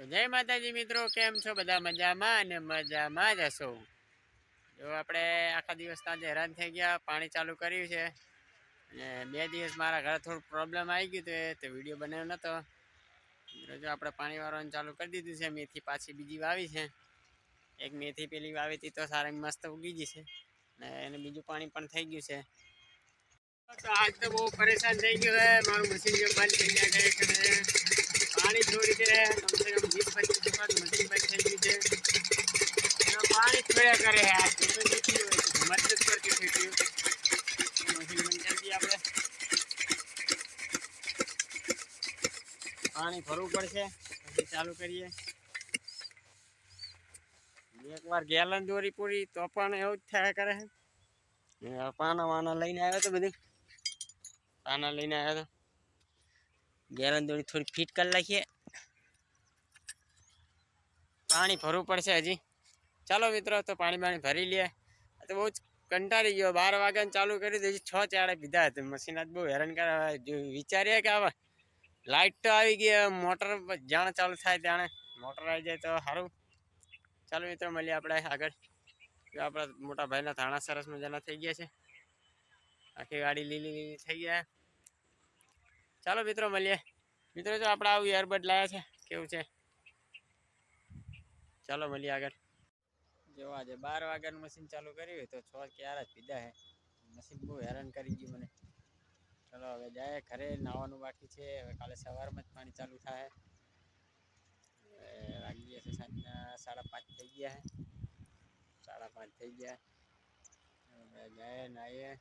તો જય માતાજી મિત્રો, કેમ છો? બધા મજામાં અને મજામાં જ હશો. જો આપણે આખા દિવસ આજે હેરાન થઈ ગયા, પાણી ચાલુ કર્યું છે અને 2 દિવસ મારા ઘરે થોડું પ્રોબ્લેમ આવી ગયું તો વિડીયો બનાવ્યો નહોતો. જો આપણે પાણી વાળવાનું ચાલુ કરી દીધું છે. મેથી પાછી બીજી વાવી છે. એક મેથી પેલી વાવી હતી તો સારી મસ્ત ઉગી જશે ને એને બીજું પાણી પણ થઈ ગયું છે. તો આજ તો બહુ પરેશાન થઈ ગયો હે. મારું મશીન જો બંધ થઈ જાય કરે પાણી છોડી દે કમસે કમ 20-25 વખત મશીન બંધ થઈ ગયું છે. પાણી છોડ્યા કરે આ મદદ કરતી થઈ ગયું મશીન બંધ કરી દઈએ. આપણે પાણી ભરવું પડશે પછી ચાલુ કરીએ. એકવાર ગેલન દોરી પૂરી તો પણ એવું જ થયા કરે છે. પાના વાના લઈને આવ્યો તો બધું પાના લઈને આવ્યો તો ગેલન દોરી થોડી ફિટ કરી નાખીએ. પાણી ભરવું પડશે હજી. ચાલો મિત્રો, તો પાણી ભરી લઈએ. તો બહુ જ કંટાળી ગયો. 12 વાગ્યાને ચાલુ કરી હજી 6 ચાળે પીધા હતા. મશીન આજ બહુ હેરાન કરે. વિચારીએ કે આવા લાઇટ તો આવી ગઈ, મોટર જાણે ચાલુ થાય ત્યારે મોટર આવી જાય તો સારું. ચાલો મિત્રો, મળીએ આપણે આગળ. આપણા મોટા ભાઈના ધાણા સરસ મજાના થઈ ગયા છે. આખી ગાડી લીલી લીલી થઈ ગયા. ચાલો મિત્રો, મળીએ. મિત્રો જો આપણે આવું એરબડ લાવ્યા છે, કેવું છે ચાલો મળીએ આગળ. જો આજે 12 વાગ્યાનું મશીન ચાલુ કર્યું તો 6 ક્યારે જ પીધા હે. મશીન બહુ હેરાન કરી ગયું મને. ચલો હવે જાય ઘરે. નાવાનું બાકી છે. હવે કાલે સવારમાં જ પાણી ચાલુ થાય. વાગી ગયા છે સાંજના 5:30 થઈ ગયા. 5:30 થઈ ગયા. હવે જાય નાહીએ.